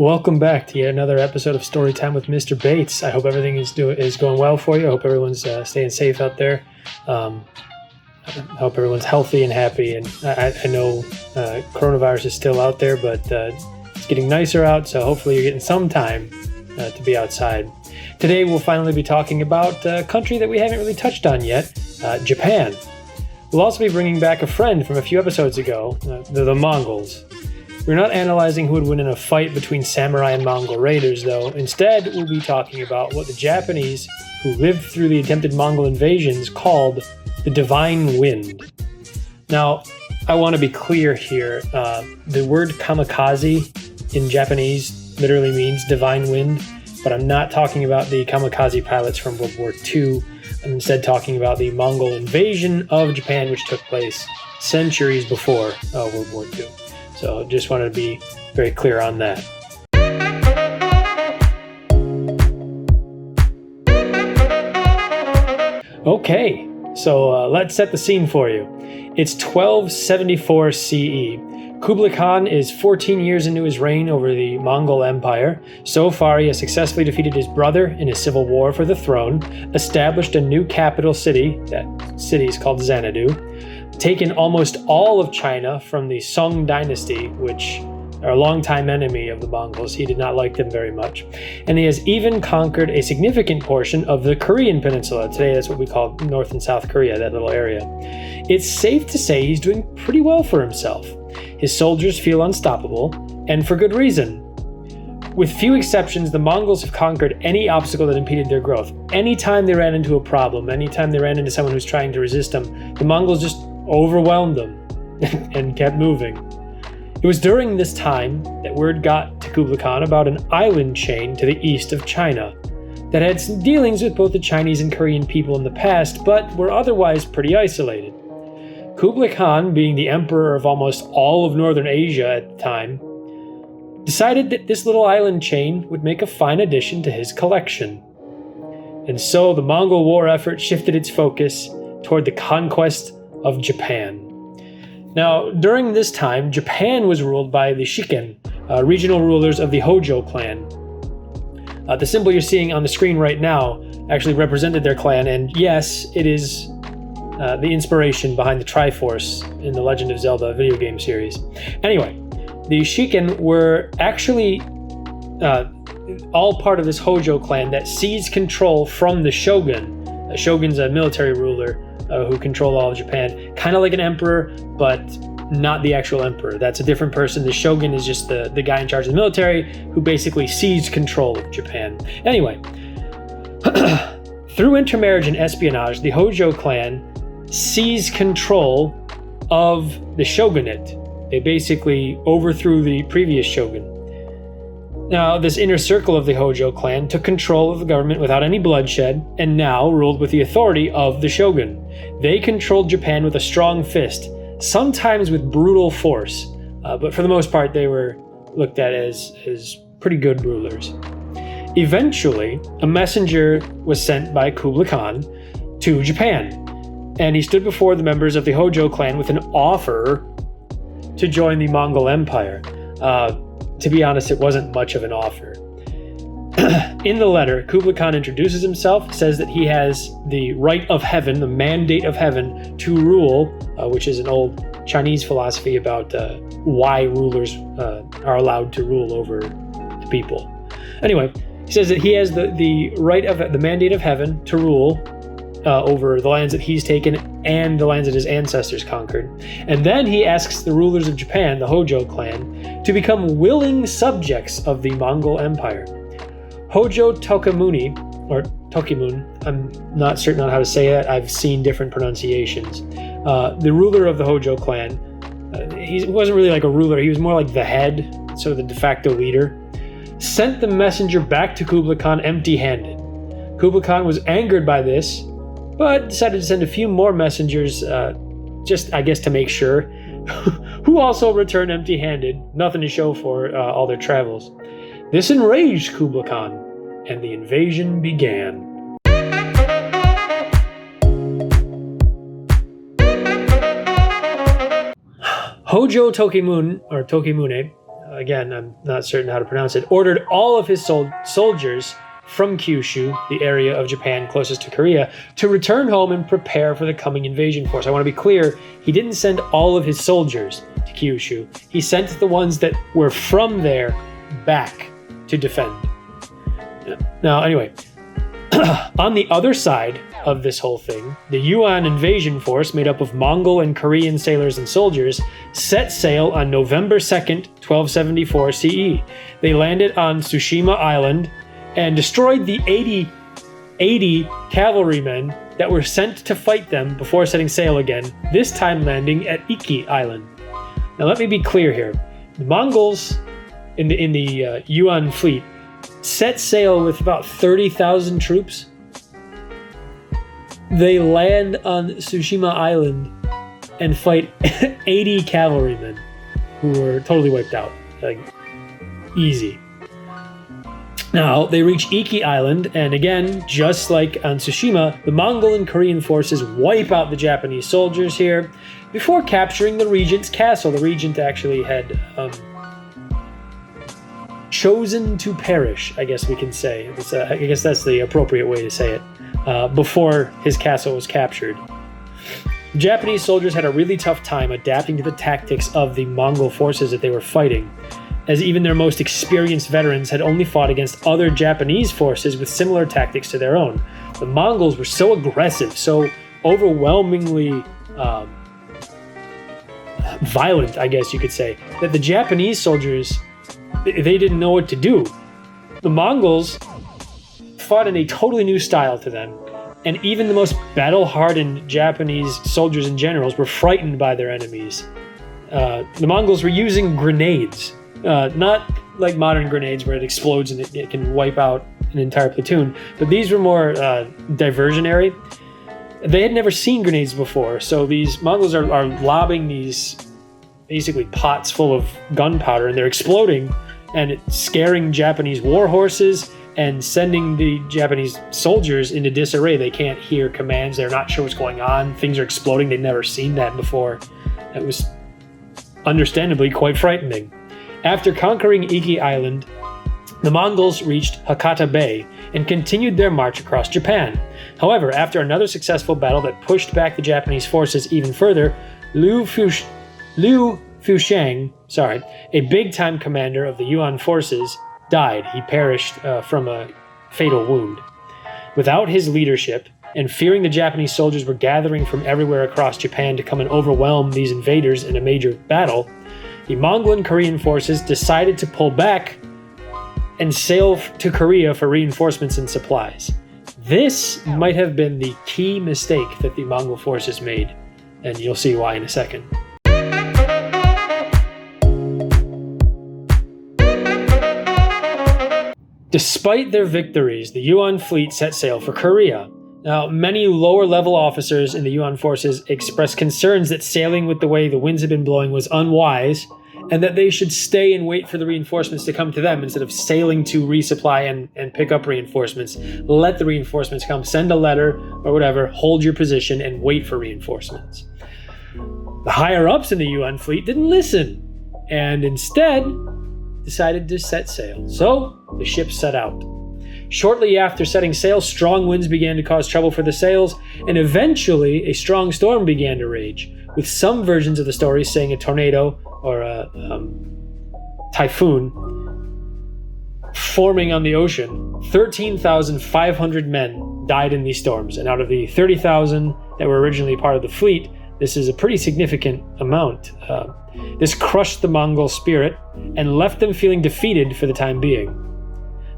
Welcome back to yet another episode of Storytime with Mr. Bates. I hope everything is going well for you. I hope everyone's staying safe out there. I hope everyone's healthy and happy. And I know coronavirus is still out there, but it's getting nicer out, so hopefully you're getting some time to be outside. Today we'll finally be talking about a country that we haven't really touched on yet, Japan. We'll also be bringing back a friend from a few episodes ago, the Mongols. We're not analyzing who would win in a fight between samurai and Mongol raiders, though. Instead, we'll be talking about what the Japanese, who lived through the attempted Mongol invasions, called the Divine Wind. Now, I want to be clear here. The word kamikaze in Japanese literally means divine wind, but I'm not talking about the kamikaze pilots from World War II. I'm instead talking about the Mongol invasion of Japan, which took place centuries before World War II. So just wanted to be very clear on that. Okay, so let's set the scene for you. It's 1274 CE. Kublai Khan is 14 years into his reign over the Mongol Empire. So far, he has successfully defeated his brother in a civil war for the throne, established a new capital city, that city is called Xanadu, taken almost all of China from the Song dynasty, which are a longtime enemy of the Mongols. He did not like them very much. And he has even conquered a significant portion of the Korean peninsula. Today, that's what we call North and South Korea, that little area. It's safe to say he's doing pretty well for himself. His soldiers feel unstoppable, and for good reason. With few exceptions, the Mongols have conquered any obstacle that impeded their growth. Anytime they ran into a problem, anytime they ran into someone who's trying to resist them, the Mongols just overwhelmed them and kept moving. It was during this time that word got to Kublai Khan about an island chain to the east of China that had some dealings with both the Chinese and Korean people in the past, but were otherwise pretty isolated. Kublai Khan, being the emperor of almost all of northern Asia at the time, decided that this little island chain would make a fine addition to his collection. And so the Mongol war effort shifted its focus toward the conquest of Japan. Now, during this time, Japan was ruled by the Shiken, regional rulers of the Hojo clan. The symbol you're seeing on the screen right now actually represented their clan, and yes, it is the inspiration behind the Triforce in the Legend of Zelda video game series. Anyway, the Shiken were actually all part of this Hojo clan that seized control from the shogun. The shogun's a military ruler who controlled all of Japan, kind of like an emperor, but not the actual emperor. That's a different person. The shogun is just the guy in charge of the military who basically seized control of Japan. Anyway, through intermarriage and espionage, the Hojo clan seized control of the shogunate. They basically overthrew the previous shogun. Now, this inner circle of the Hojo clan took control of the government without any bloodshed, and now ruled with the authority of the shogun. They controlled Japan with a strong fist, sometimes with brutal force, but for the most part they were looked at as pretty good rulers. Eventually, a messenger was sent by Kublai Khan to Japan, and he stood before the members of the Hojo clan with an offer to join the Mongol Empire. To be honest, it wasn't much of an offer. In the letter, Kublai Khan introduces himself, says that he has the right of heaven, the mandate of heaven, to rule, which is an old Chinese philosophy about why rulers are allowed to rule over the people. Anyway, he says that he has the right of the mandate of heaven to rule over the lands that he's taken and the lands that his ancestors conquered. And then he asks the rulers of Japan, the Hojo clan, to become willing subjects of the Mongol Empire. Hojo Tokamuni, or Tokimun, I'm not certain on how to say it. I've seen different pronunciations. The ruler of the Hojo clan, he wasn't really like a ruler, he was more like the head, sort of the de facto leader, sent the messenger back to Kublai Khan empty-handed. Kublai Khan was angered by this, but decided to send a few more messengers, just, I guess, to make sure, who also returned empty-handed, nothing to show for all their travels. This enraged Kublai Khan, and the invasion began. Hojo Tokimune again, I'm not certain how to pronounce it, ordered all of his soldiers from Kyushu, the area of Japan closest to Korea, to return home and prepare for the coming invasion force. I want to be clear, he didn't send all of his soldiers to Kyushu. He sent the ones that were from there back to defend. Now, anyway, on the other side of this whole thing, the Yuan invasion force, made up of Mongol and Korean sailors and soldiers, set sail on November 2nd, 1274 CE. They landed on Tsushima Island and destroyed the 80 cavalrymen that were sent to fight them before setting sail again, this time landing at Iki Island. Now let me be clear here. The Mongols in the Yuan fleet set sail with about 30,000 troops. They land on Tsushima Island and fight 80 cavalrymen who were totally wiped out. Like, easy. Now, they reach Iki Island, and again, just like on Tsushima, the Mongol and Korean forces wipe out the Japanese soldiers here before capturing the regent's castle. The regent actually had chosen to perish, I guess we can say. I guess that's the appropriate way to say it, before his castle was captured. The Japanese soldiers had a really tough time adapting to the tactics of the Mongol forces that they were fighting, as even their most experienced veterans had only fought against other Japanese forces with similar tactics to their own. The Mongols were so aggressive, so overwhelmingly violent, I guess you could say, that the Japanese soldiers, they didn't know what to do. The Mongols fought in a totally new style to them, and even the most battle-hardened Japanese soldiers and generals were frightened by their enemies. The Mongols were using grenades. Not like modern grenades where it explodes and it can wipe out an entire platoon, but these were more diversionary. They had never seen grenades before, so these Mongols are lobbing these basically pots full of gunpowder, and they're exploding, and it's scaring Japanese war horses and sending the Japanese soldiers into disarray. They can't hear commands. They're not sure what's going on. Things are exploding. They've never seen that before. It was understandably quite frightening. After conquering Iki Island, the Mongols reached Hakata Bay and continued their march across Japan. However, after another successful battle that pushed back the Japanese forces even further, Liu Fusheng, a big-time commander of the Yuan forces, died. He perished from a fatal wound. Without his leadership, and fearing the Japanese soldiers were gathering from everywhere across Japan to come and overwhelm these invaders in a major battle, the Mongol and Korean forces decided to pull back and sail to Korea for reinforcements and supplies. This might have been the key mistake that the Mongol forces made, and you'll see why in a second. Despite their victories, the Yuan fleet set sail for Korea. Now, many lower-level officers in the Yuan forces expressed concerns that sailing with the way the winds had been blowing was unwise, and that they should stay and wait for the reinforcements to come to them instead of sailing to resupply and pick up reinforcements. Let the reinforcements come. Send a letter or whatever. Hold your position and wait for reinforcements. The higher-ups in the Yuan fleet didn't listen, and instead decided to set sail. So the ship set out. Shortly after setting sail, strong winds began to cause trouble for the sails, and eventually a strong storm began to rage, with some versions of the story saying a tornado or a typhoon forming on the ocean. 13,500 men died in these storms, and out of the 30,000 that were originally part of the fleet, this is a pretty significant amount. This crushed the Mongol spirit and left them feeling defeated for the time being.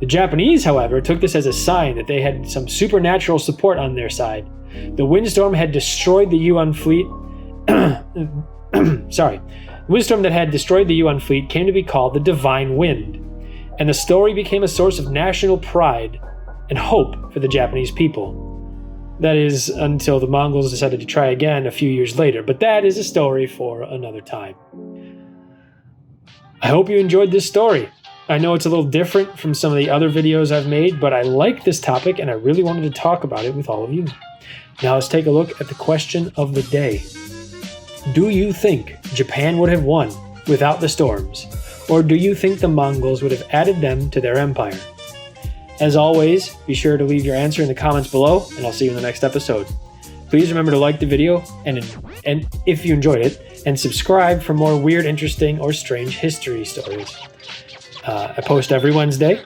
The Japanese, however, took this as a sign that they had some supernatural support on their side. The windstorm had destroyed the Yuan fleet. The windstorm that had destroyed the Yuan fleet came to be called the Divine Wind, and the story became a source of national pride and hope for the Japanese people. That is, until the Mongols decided to try again a few years later, but that is a story for another time. I hope you enjoyed this story. I know it's a little different from some of the other videos I've made, but I like this topic and I really wanted to talk about it with all of you. Now let's take a look at the question of the day. Do you think Japan would have won without the storms? or do you think the Mongols would have added them to their empire? As always, be sure to leave your answer in the comments below, and I'll see you in the next episode. Please remember to like the video and if you enjoyed it, and subscribe for more weird, interesting, or strange history stories. I post every Wednesday.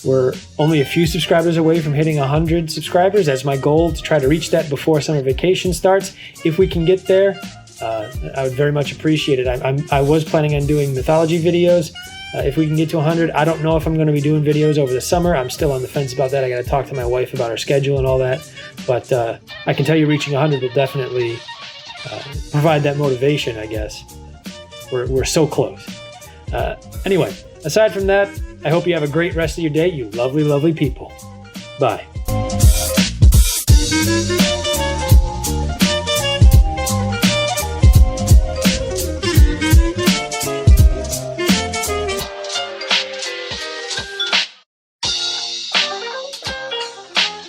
We're only a few subscribers away from hitting 100 subscribers. That's my goal, to try to reach that before summer vacation starts. If we can get there, I would very much appreciate it. I was planning on doing mythology videos. If we can get to 100, I don't know if I'm going to be doing videos over the summer. I'm still on the fence about that. I got to talk to my wife about our schedule and all that. But I can tell you reaching 100 will definitely provide that motivation, I guess. We're so close. Anyway, aside from that, I hope you have a great rest of your day, you lovely, lovely people. Bye.